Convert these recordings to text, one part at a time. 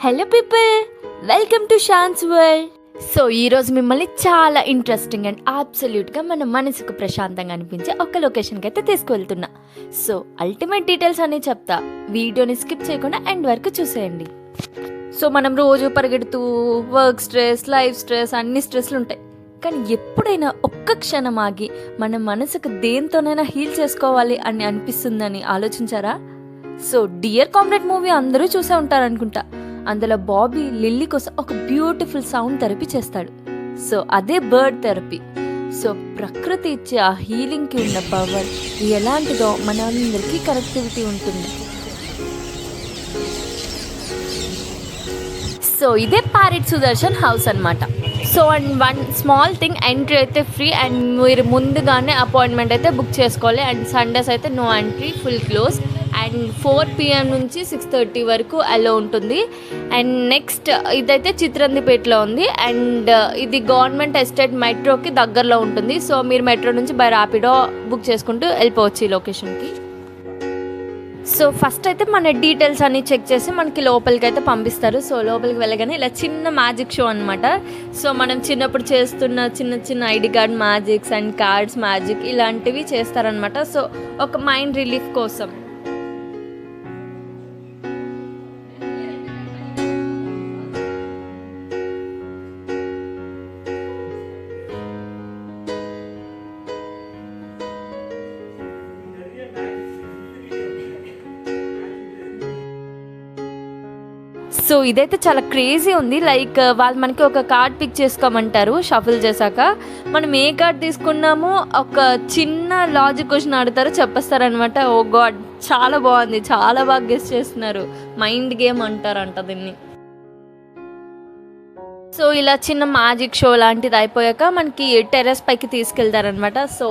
Hello people, welcome to Shan's world. So ఈరోజు మిమ్మల్ని చాలా ఇంట్రెస్టింగ్ అండ్ అబ్సల్యూట్గా మన మనసుకు ప్రశాంతంగా అనిపించే ఒక లొకేషన్కి అయితే తీసుకువెళ్తున్నా. సో అల్టిమేట్ డీటెయిల్స్ అన్నీ చెప్తా, వీడియోని స్కిప్ చేయకుండా ఎండ్ వరకు చూసేయండి. సో మనం రోజు పరిగెడుతూ వర్క్ స్ట్రెస్, లైఫ్ స్ట్రెస్, అన్ని స్ట్రెస్లు ఉంటాయి. కానీ ఎప్పుడైనా ఒక్క క్షణం ఆగి మన మనసుకు దేంతోనైనా హీల్ చేసుకోవాలి అని అనిపిస్తుందని ఆలోచించారా? సో డియర్ కామ్రేడ్ మూవీ అందరూ చూసే ఉంటారు అనుకుంటా. అందులో బాబీ లిల్లీ కోసం ఒక బ్యూటిఫుల్ సౌండ్ థెరపీ చేస్తాడు. సో అదే బర్డ్ థెరపీ. సో ప్రకృతి ఇచ్చే ఆ హీలింగ్కి ఉన్న పవర్ ఎలాంటిదో మనందరికీ కనెక్టివిటీ ఉంటుంది. సో ఇదే ప్యారెట్ సుదర్శన్ హౌస్ అనమాట. So and one small thing, entry అయితే ఫ్రీ అండ్ మీరు ముందుగానే అపాయింట్మెంట్ అయితే బుక్ చేసుకోవాలి. అండ్ సండేస్ అయితే no entry, full close. And 4 PM నుంచి 6:30 వరకు అలో ఉంటుంది. అండ్ నెక్స్ట్ ఇదైతే చిత్రందిపేటలో ఉంది. అండ్ ఇది గవర్నమెంట్ ఎస్టేట్ మెట్రోకి దగ్గరలో ఉంటుంది. సో మీరు మెట్రో నుంచి బై ర్యాపిడో బుక్ చేసుకుంటూ వెళ్ళిపోవచ్చు ఈ లొకేషన్కి. సో ఫస్ట్ అయితే మన డీటెయిల్స్ అన్నీ చెక్ చేసి మనకి లోపలికి అయితే పంపిస్తారు. సో లోపలికి వెళ్ళగానే ఇలా చిన్న మ్యాజిక్ షో అనమాట. సో మనం చిన్నప్పుడు చేస్తున్న చిన్న చిన్న ID card magics and cards magic ఇలాంటివి చేస్తారనమాట. సో ఒక మైండ్ రిలీఫ్ కోసం. సో ఇదైతే చాలా క్రేజీ ఉంది. లైక్ వాళ్ళు మనకి ఒక కార్డ్ పిక్ చేసుకోమంటారు. షఫుల్ చేశాక మనం ఏ కార్డ్ తీసుకున్నామో ఒక చిన్న లాజిక్ క్వశ్చన్ ఆడతారు, చెప్పేస్తారనమాట. ఓ గాడ్, చాలా బాగుంది, చాలా బాగా గెస్ చేస్తున్నారు. మైండ్ గేమ్ అంటారంట దీన్ని. సో ఇలా చిన్న మ్యాజిక్ షో లాంటిది అయిపోయాక మనకి టెర్రస్ పైకి తీసుకెళ్తారనమాట. సో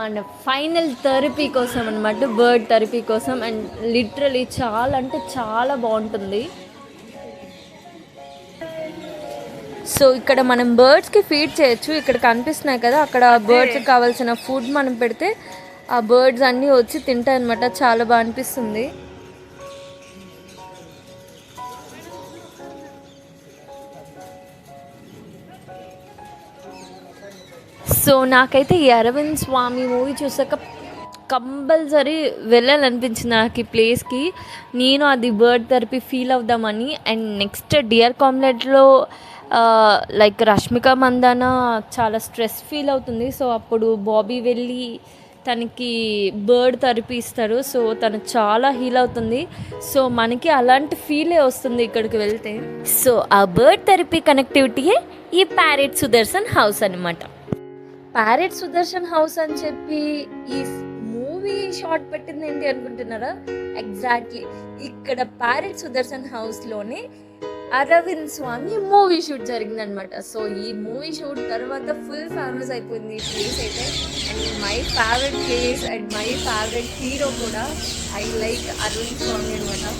మన ఫైనల్ థెరపీ కోసం అనమాట, బర్డ్ థెరపీ కోసం. అండ్ లిటరలీ చాలా అంటే చాలా బాగుంటుంది. సో ఇక్కడ మనం బర్డ్స్కి ఫీడ్ చేయొచ్చు. ఇక్కడ కనిపిస్తున్నాయి కదా, అక్కడ బర్డ్స్కి కావాల్సిన ఫుడ్ మనం పెడితే ఆ బర్డ్స్ అన్నీ వచ్చి తింటాయి అనమాట. చాలా బాగా అనిపిస్తుంది. సో నాకైతే ఈ అరవింద్ స్వామి మూవీ చూసాక కంపల్సరీ వెళ్ళాలనిపించింది నాకు ఈ ప్లేస్కి. నేను అది బర్డ్ థెరపీ ఫీల్ అవుదామని. అండ్ నెక్స్ట్ డియర్ కామ్రేడ్లో లైక్ రష్మిక మందాన చాలా స్ట్రెస్ ఫీల్ అవుతుంది. సో అప్పుడు బాబీ వెళ్ళి తనకి బర్డ్ థెరపీ ఇస్తాడు. సో తను చాలా హీల్ అవుతుంది. సో మనకి అలాంటి ఫీలే వస్తుంది ఇక్కడికి వెళ్తే. సో ఆ బర్డ్ థెరపీ కనెక్టివిటీయే ఈ ప్యారెట్ సుదర్శన్ హౌస్ అనమాట. ప్యారెట్ సుదర్శన్ హౌస్ అని చెప్పి ఈ మూవీ షార్ట్ పెట్టింది ఏంటి అనుకుంటున్నారా? ఎగ్జాక్ట్లీ ఇక్కడ parrot Sudarshan హౌస్లోనే Arvind Swamy movie shoot జరిగిందనమాట. సో ఈ మూవీ షూట్ తర్వాత ఫుల్ ఫేమస్ అయిపోయింది ఈ ప్లేస్ అయితే. And my favourite place and my favourite hero కూడా ఐ లైక్ అరవింద్ స్వామి అనమాట.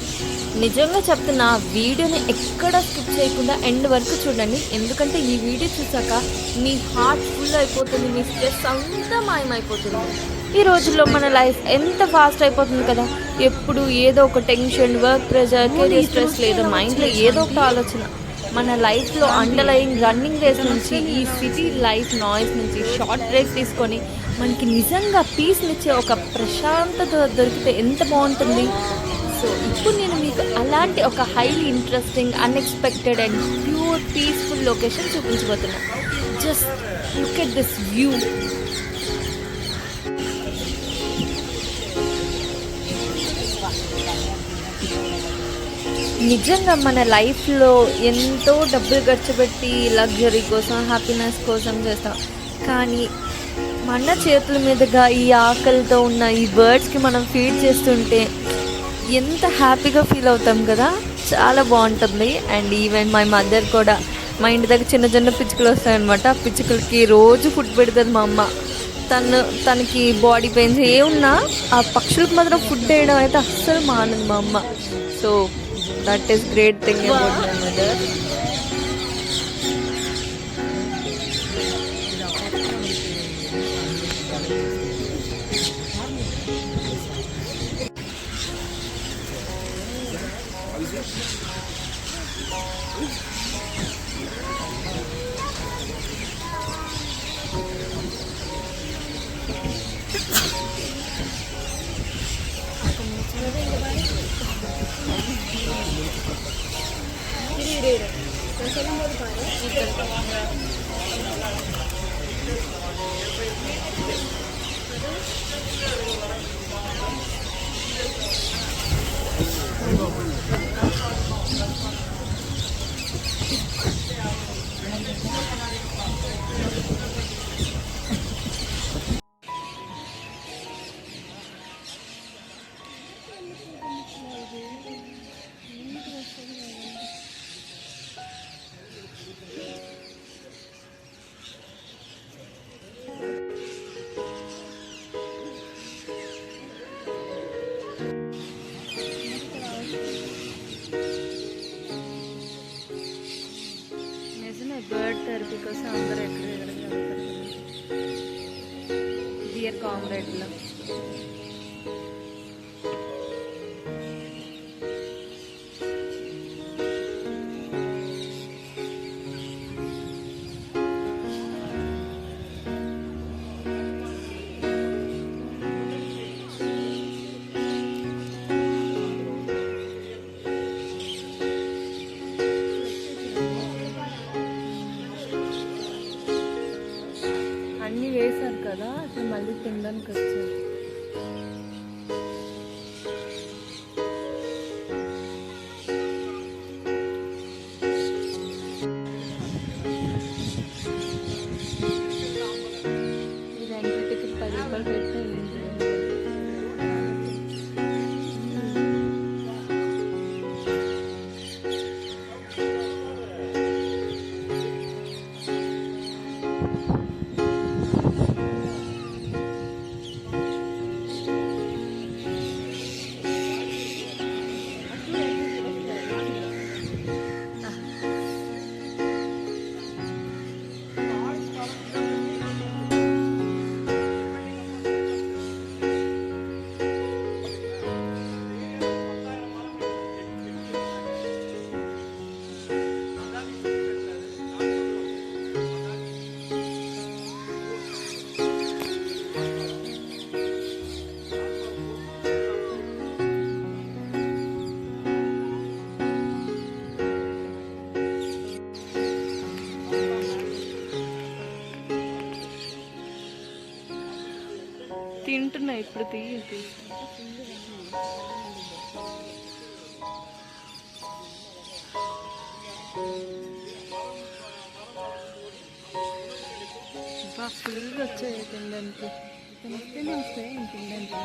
నిజంగా చెప్తున్నా, వీడియోని ఎక్కడ స్కిప్ చేయకుండా ఎండ్ వరకు చూడండి. ఎందుకంటే ఈ వీడియో చూసాక మీ హార్ట్ ఫుల్ అయిపోతుంది, మీ స్ట్రెస్ అంతా మాయమైపోతుంది. ఈ రోజుల్లో మన లైఫ్ ఎంత ఫాస్ట్ అయిపోతుంది కదా. ఎప్పుడు ఏదో ఒక tension, work pressure, career stress, లేదా మైండ్లో ఏదో ఒక ఆలోచన. మన లైఫ్లో అండర్లయింగ్ రన్నింగ్ రేస్ నుంచి, ఈ సిటీ లైఫ్ నాయిస్ నుంచి షార్ట్ బ్రేక్ తీసుకొని మనకి నిజంగా పీస్నిచ్చే ఒక ప్రశాంతత దొరికితే ఎంత బాగుంటుంది. సో ఇప్పుడు నేను మీకు అలాంటి ఒక highly interesting, unexpected and pure peaceful location చూపించబోతున్నాను. Just look at this view. నిజంగా మన లైఫ్లో ఎంతో డబ్బులు ఖర్చు పెట్టి లగ్జరీ కోసం, హ్యాపీనెస్ కోసం చేస్తాం. కానీ మన చేతుల మీదుగా ఈ ఆకలితో ఉన్న ఈ బర్డ్స్కి మనం ఫీడ్ చేస్తుంటే ఎంత హ్యాపీగా ఫీల్ అవుతాం కదా. చాలా బాగుంటుంది. అండ్ ఈవెన్ మై మదర్ కూడా, మా ఇంటి దగ్గర చిన్న చిన్న పిచ్చుకలు వస్తాయన్నమాట. ఆ పిచ్చుకలకి రోజు ఫుడ్ పెడుతుంది మా అమ్మ. తనకి బాడీ పెయిన్స్ ఏమున్నా ఆ పక్షులకు మాత్రం ఫుడ్ వేయడం అయితే అస్సలు మానదు మా అమ్మ. So that is great thing about my mother. Bird therapy కోసం అందరూ ఎక్కడికి డియర్ కామ్రేడ్లో అన్నీ వేశారు కదా, అట్లా మళ్ళీ తినడానికి వచ్చారు. ఇది ఎంట్రీ టికెట్ 10 రూపాయలు పెడితే తింటున్నా. ఇప్పుడు తీయ ఫుల్గా వచ్చాయి తినడానికి. వస్తేనే వస్తాయి తినడానికి.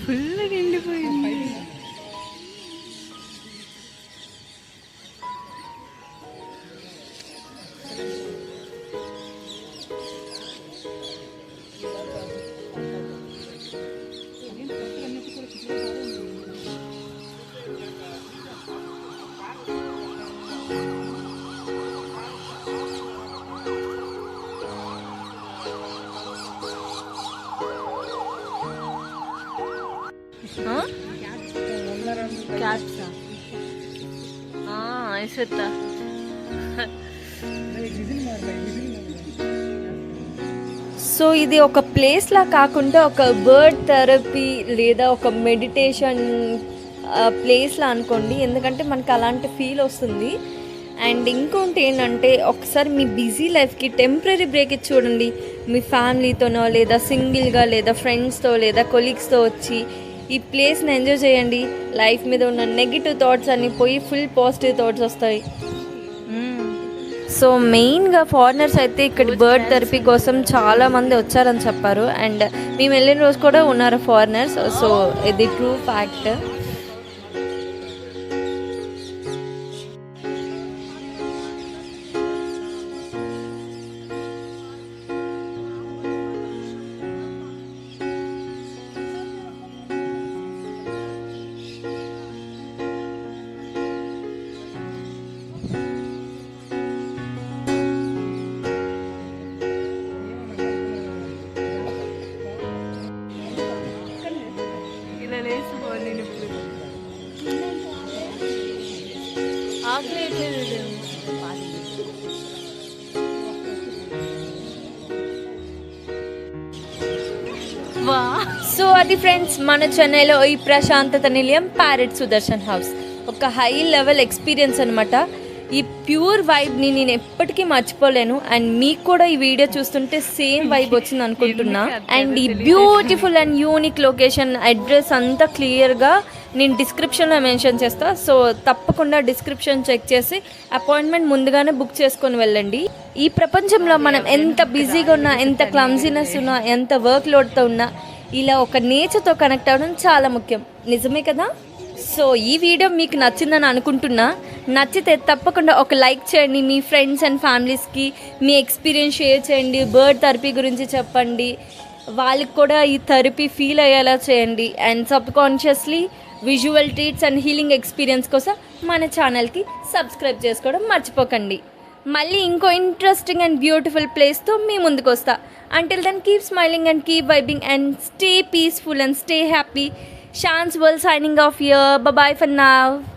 ఫుల్గా ఎండిపోయింది. క్యాట్సా ఐసెత్తా. సో ఇది ఒక ప్లేస్లా కాకుండా ఒక బర్డ్ థెరపీ లేదా ఒక మెడిటేషన్ ప్లేస్లా అనుకోండి, ఎందుకంటే మనకు అలాంటి ఫీల్ వస్తుంది. అండ్ ఇంకోటి ఏంటంటే ఒకసారి మీ బిజీ లైఫ్కి టెంపరీ బ్రేక్ ఇచ్చి చూడండి. మీ ఫ్యామిలీతోనో లేదా సింగిల్గా లేదా ఫ్రెండ్స్తో లేదా కొలీగ్స్తో వచ్చి ఈ ప్లేస్ని ఎంజాయ్ చేయండి. లైఫ్ మీద ఉన్న నెగిటివ్ థాట్స్ అన్నీ పోయి ఫుల్ పాజిటివ్ థాట్స్ వస్తాయి. సో మెయిన్గా ఫారినర్స్ అయితే ఇక్కడ బర్డ్ థెరపీ కోసం చాలామంది వచ్చారని చెప్పారు. అండ్ మేము వెళ్ళిన రోజు కూడా ఉన్నారు ఫారినర్స్. సో ఇది ట్రూ ఫ్యాక్ట్. చాక్లెట్ వా. సో అది ఫ్రెండ్స్, మన చెన్నైలో ఈ ప్రశాంతత నిలయం ప్యారెట్ సుదర్శన్ హౌస్ ఒక హై లెవెల్ ఎక్స్పీరియన్స్ అనమాట. ఈ ప్యూర్ వైబ్ని నేను ఎప్పటికీ మర్చిపోలేను. అండ్ మీకు కూడా ఈ వీడియో చూస్తుంటే సేమ్ వైబ్ వచ్చింది అనుకుంటున్నా. అండ్ ఈ beautiful and unique location address అంతా క్లియర్గా నేను డిస్క్రిప్షన్లో మెన్షన్ చేస్తా. సో తప్పకుండా డిస్క్రిప్షన్ చెక్ చేసి అపాయింట్మెంట్ ముందుగానే బుక్ చేసుకొని వెళ్ళండి. ఈ ప్రపంచంలో మనం ఎంత బిజీగా ఉన్నా, ఎంత క్లమ్జీనెస్ ఉన్నా, ఎంత వర్క్ లోడ్తో ఉన్నా, ఇలా ఒక నేచర్తో కనెక్ట్ అవ్వడం చాలా ముఖ్యం. నిజమే కదా? సో ఈ వీడియో మీకు నచ్చిందని అనుకుంటున్నా. నచ్చితే తప్పకుండా ఒక లైక్ చేయండి. మీ ఫ్రెండ్స్ అండ్ ఫ్యామిలీస్కి మీ ఎక్స్పీరియన్స్ షేర్ చేయండి. బర్డ్ థెరపీ గురించి చెప్పండి. వాళ్ళకి కూడా ఈ థెరపీ ఫీల్ అయ్యేలా చేయండి. And subconsciously visual treats and healing experience కోసం మన ఛానల్కి సబ్స్క్రైబ్ చేసుకోవడం మర్చిపోకండి. మళ్ళీ ఇంకో ఇంట్రెస్టింగ్ అండ్ బ్యూటిఫుల్ ప్లేస్తో మీ ముందుకు వస్తా. Until then keep smiling and keep vibing and stay peaceful and stay happy. Shan's World signing off here. Bye bye for now.